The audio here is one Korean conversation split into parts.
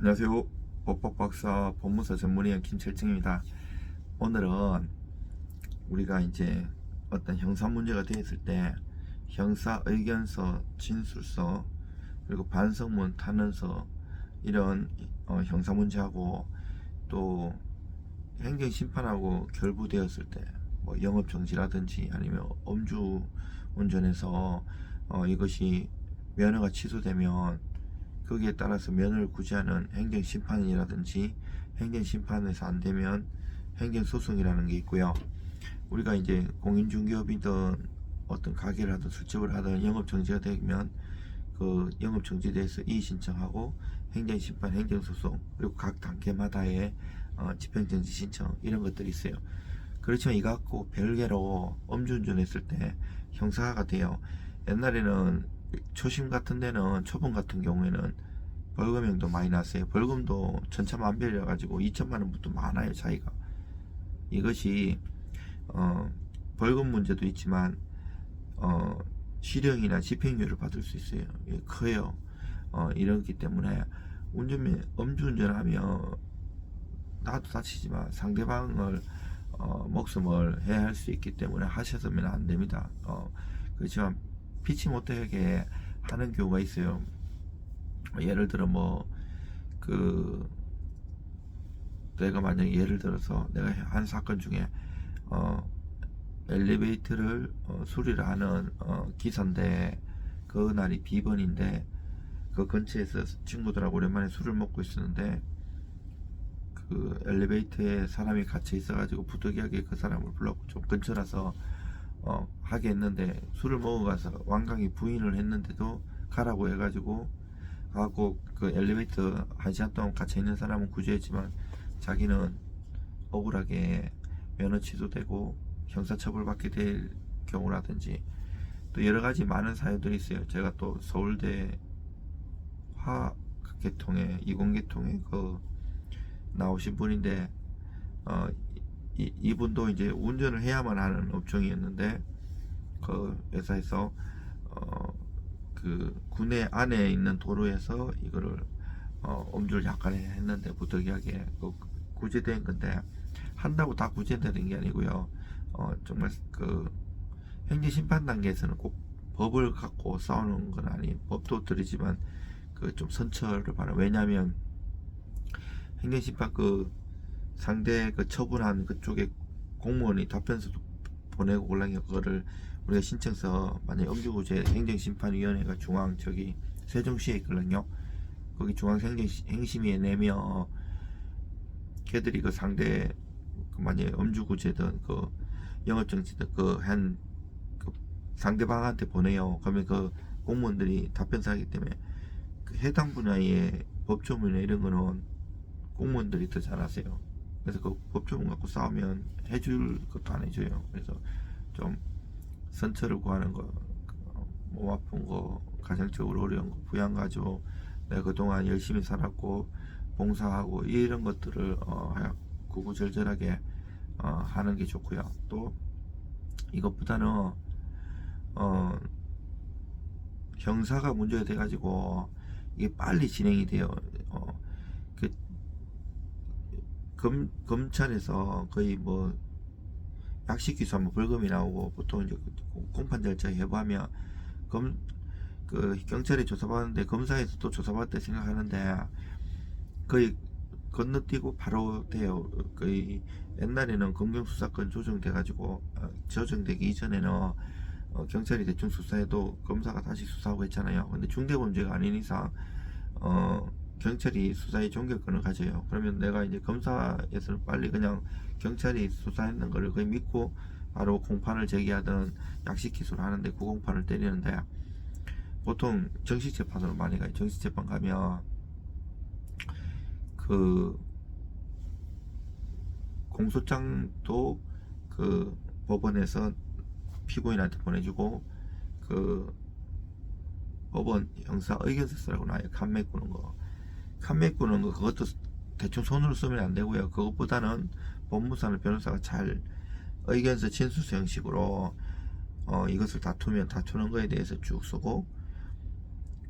안녕하세요. 법학박사 법무사 전문의원 김철증입니다. 오늘은 우리가 이제 어떤 형사 문제가 되었을 때 형사 의견서, 진술서, 그리고 반성문, 탄원서 이런 형사 문제하고 또 행정심판하고 결부되었을 때 뭐 영업정지라든지 아니면 음주 운전해서 이것이 면허가 취소되면 거기에 따라서 면허를 구제하는 행정심판이라든지 행정심판에서 안되면 행정소송이라는 게 있고요. 우리가 이제 공인중개업이든 어떤 가게를 하든 술집을 하든 영업정지가 되면 그 영업정지돼서 이의신청하고 행정심판, 행정소송, 그리고 각 단계마다의 집행정지 신청 이런 것들이 있어요. 그렇지만 이거 갖고 별개로 음주운전 했을 때 형사가 돼요. 옛날에는 초심 같은 데는, 초범 같은 경우에는 벌금형도 많이 났어요. 벌금도 천차만별이라 가지고 2천만 원부터 많아요, 차이가. 이것이 벌금 문제도 있지만 실형이나 집행유예를 받을 수 있어요. 이게 커요. 이렇기 때문에 음주운전하면 나도 다치지만 상대방을 목숨을 해할 수 있기 때문에 하셨으면 안 됩니다. 그렇지만 피치 못하게 하는 경우가 있어요. 예를 들어 내가 만약에 예를 들어서 내가 한 사건 중에 엘리베이터를 수리를 하는 기사인데 그 날이 비번인데 그 근처에서 친구들하고 오랜만에 술을 먹고 있었는데 그 엘리베이터에 사람이 갇혀 있어가지고 부득이하게 그 사람을 불렀고 좀 근처라서 하게 했는데 술을 먹어가서 완강히 부인을 했는데도 가라고 해가지고 하고 그 엘리베이터 1시간 동안 갇혀 있는 사람은 구제했지만 자기는 억울하게 면허 취소되고 형사처벌받게 될 경우라든지 또 여러가지 많은 사유들이 있어요. 제가 또 서울대 화계통에 이공계통에 그 나오신 분인데 이분도 이제 운전을 해야만 하는 업종이었는데 그 회사에서 그 구내 안에 있는 도로에서 이거를 음주를 약간 했는데 부득이하게 구제된 건데 한다고 다 구제되는 게 아니고요. 정말 그 행정심판 단계에서는 꼭 법을 갖고 싸우는 건 아니, 법도 들이지만 그 좀 선처를 바라. 왜냐하면 행정심판 그 상대 그 처분한 그쪽에 공무원이 답변서도 보내고 올라게 그거를 우리가 신청서 만약 음주구제 행정심판위원회가 중앙 저기 세종시에 있거든요. 거기 중앙행심위에 내면 걔들이 그 상대 그 만약에 음주구제든 그 영업정지든 그 상대방한테 보내요. 그러면 그 공무원들이 답변서 하기 때문에 그 해당 분야의 법조문이나 이런 거는 공무원들이 더 잘하세요. 그래서 그 법조문 갖고 싸우면 해줄 것도 안 해줘요. 그래서 좀 선처를 구하는 거, 몸 아픈 거, 가정적으로 어려운 거, 부양가족, 내가 그동안 열심히 살았고 봉사하고 이런 것들을 구구절절하게 하는 게 좋고요. 또 이것보다는 형사가 문제가 돼가지고 이게 빨리 진행이 돼요. 그 검찰에서 거의 약식 기소하면 벌금이 나오고 보통 이제 공판 절차 해부하면 그 경찰이 조사받는데 검사에서 또 조사받을 때 생각하는데 거의 건너뛰고 바로 돼요. 거의 옛날에는 검경수사권 조정돼가지고 조정되기 이전에는 경찰이 대충 수사해도 검사가 다시 수사하고 했잖아요. 근데 중대범죄가 아닌 이상 경찰이 수사의 종결권을 가져요. 그러면 내가 이제 검사에서는 빨리 그냥 경찰이 수사했는 거를 거의 믿고 바로 공판을 제기하든 약식 기소를 하는데 구공판을 때리는데 보통 정식재판으로 많이 가요. 정식재판 가면 그 공소장도 그 법원에서 피고인한테 보내주고 그 법원 형사 의견서라고 나와요. 칸맥 꾸는 거. 칸맥 꾸는 거 그것도 대충 손으로 쓰면 안 되고요. 그것보다는 법무사나 변호사가 잘 의견서 진술서 형식으로 이것을 다투면 다투는 거에 대해서 쭉 쓰고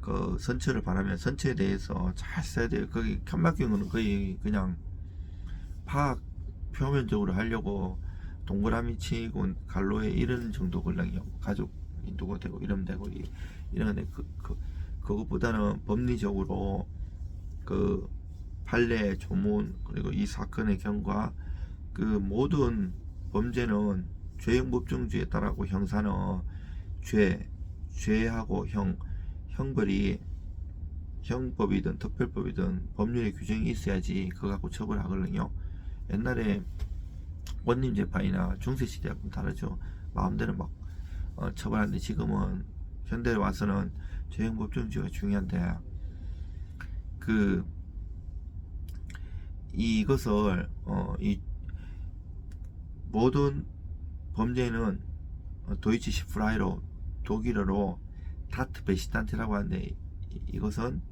그 선처를 바라면 선처에 대해서 잘 써야 돼요. 거기 칸막힌 거는 거의 그냥 파악 표면적으로 하려고 동그라미 치고 갈로에 이런 정도 걸랑이요. 가족 누구 되고 이러면 되고 이런데 그것보다는 법리적으로 그 판례 조문 그리고 이 사건의 경과 그 모든 범죄는 죄형 법정주의에 따라고 형사는 죄하고 형벌이 형법이든 특별법이든 법률의 규정이 있어야지 그거 갖고 처벌하거든요. 옛날에 원님 재판이나 중세시대하고는 다르죠. 마음대로 막 처벌하는데 지금은 현대에 와서는 죄형 법정주의가 중요한데 그 이것을 이 모든 범죄는 도이치 시프라이로 독일어로 다트 베시탄트라고 하는데 이것은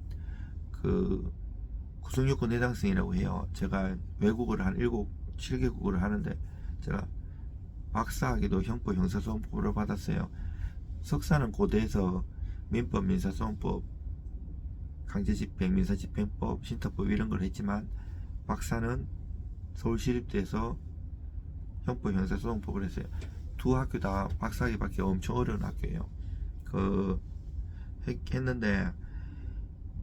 그 구성요건 해당성이라고 해요. 제가 외국어를 한 7개국어를 하는데 제가 박사학위도 형법 형사소송법으로 받았어요. 석사는 고대에서 민법 민사소송법 강제집행 민사집행법 신탁법 이런 걸 했지만 박사는 서울시립대에서 형법 형사소송법을 했어요. 두 학교 다 박사학위 받기 엄청 어려운 학교예요. 했는데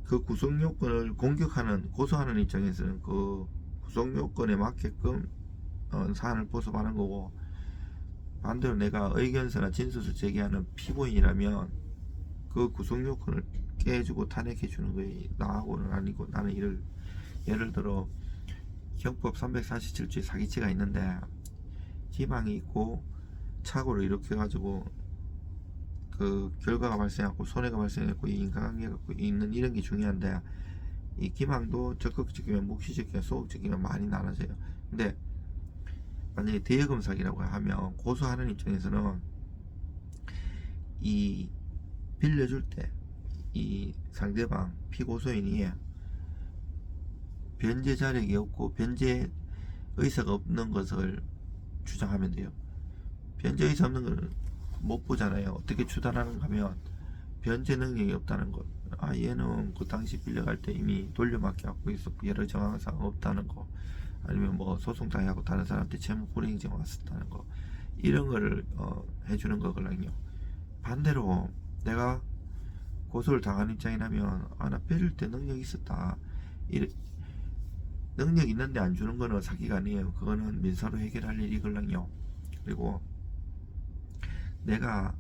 그 구성요건을 공격하는 고소하는 입장에서는 그 구성요건에 맞게끔 사안을 보sob하는 거고 반대로 내가 의견서나 진술을 제기하는 피고인이라면 그 구성요건을 깨주고 탄핵해 주는 거예요. 나하고는 아니고 나는 예를 들어 형법 347조에 사기죄가 있는데 기망이 있고 착오를 일으켜 가지고 그 결과가 발생하고 손해가 발생했고 인과관계가 있는 이런 게 중요한데 이 기망도 적극적이면 묵시적이면 소극적이면 많이 나눠져요. 근데 만약에 대여금 사기라고 하면 고소하는 입장에서는 이 빌려줄 때 이 상대방 피고소인이 변제 자력이 없고 변제 의사가 없는 것을 주장하면 돼요. 변제 의사 없는 걸 못 보잖아요. 어떻게 추단하는가 하면 변제 능력이 없다는 것. 얘는 그 당시 빌려갈 때 이미 돌려막기 하고 있었고 여러 정황상 없다는 거. 아니면 뭐 소송 당하고 다른 사람한테 채무 불이행정 왔었다는 거. 이런 거를 해주는 거거든요. 반대로 내가 고소를 당한 입장이라면 나 빌릴 때 능력이 있었다. 능력 있는데 안 주는 거는 사기가 아니에요. 그거는 민사로 해결할 일이거든요. 그리고 내가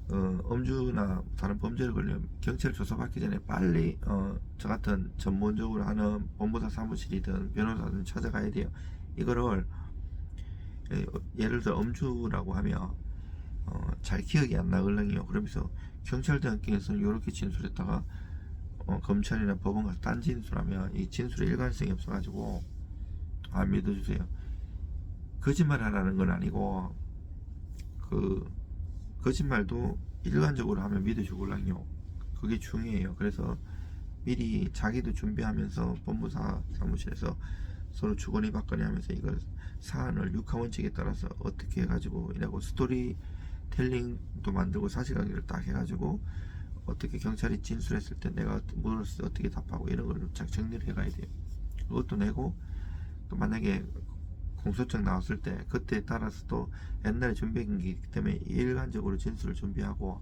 음주나 다른 범죄를 걸리면 경찰 조사받기 전에 빨리 저 같은 전문적으로 하는 법무사 사무실이든 변호사든 찾아가야 돼요. 이거를 예를 들어 음주라고 하면 잘 기억이 안 나거든요. 그러면서 경찰대학교에서는 이렇게 진술했다가 검찰이나 법원 가서 딴 진술하면 이 진술에 일관성이 없어가지고 안 믿어주세요. 거짓말 하라는 건 아니고 그 거짓말도 일관적으로 하면 믿어주거든요. 그게 중요해요. 그래서 미리 자기도 준비하면서 법무사 사무실에서 서로 주거니 받거니 하면서 이걸 사안을 육하원칙에 따라서 어떻게 해가지고 이라고 스토리 텔링도 만들고 사실관계를 딱 해가지고 어떻게 경찰이 진술했을 때 내가 물었을 때 어떻게 답하고 이런 걸 잘 정리를 해가야 돼요. 그것도 내고 또 만약에 공소장 나왔을 때 그때에 따라서 또 옛날에 준비한 게 있기 때문에 일관적으로 진술을 준비하고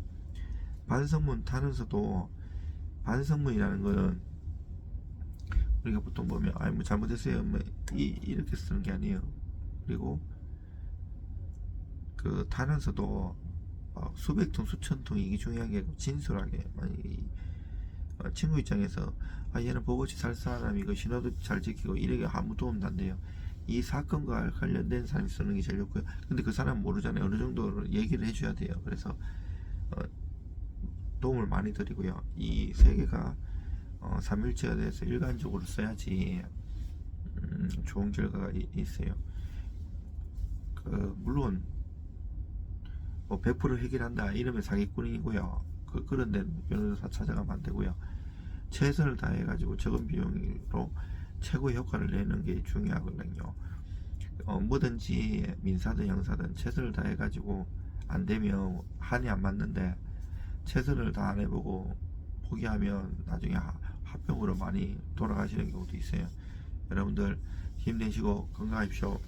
반성문 타는서도 반성문이라는 거는 우리가 보통 보면 뭐 잘못했어요 뭐 이렇게 쓰는 게 아니에요. 그리고 그 타는서도 수백 통 수천 통 이게 중요한 게 아니고 진솔하게 만약에 친구 입장에서 얘는 버거치 살 사람 이거 신호도 잘 지키고 이렇게 아무 도움도 안 돼요. 이 사건과 관련된 사람이 쓰는 게 제일 좋고요. 근데 그 사람 모르잖아요. 어느 정도 얘기를 해줘야 돼요. 그래서 도움을 많이 드리고요. 이 세 개가 3일체에 대해서 일관적으로 써야지 좋은 결과가 있어요. 물론 뭐 100% 해결한다 이러면 사기꾼이고요. 그런 데는 변호사 찾아가면 안 되고요. 최선을 다해가지고 적은 비용으로 최고의 효과를 내는 게 중요하거든요. 뭐든지 민사든 형사든 최선을 다해가지고 안 되면 한이 안 맞는데 최선을 다 안 해보고 포기하면 나중에 합병으로 많이 돌아가시는 경우도 있어요. 여러분들 힘내시고 건강하십시오.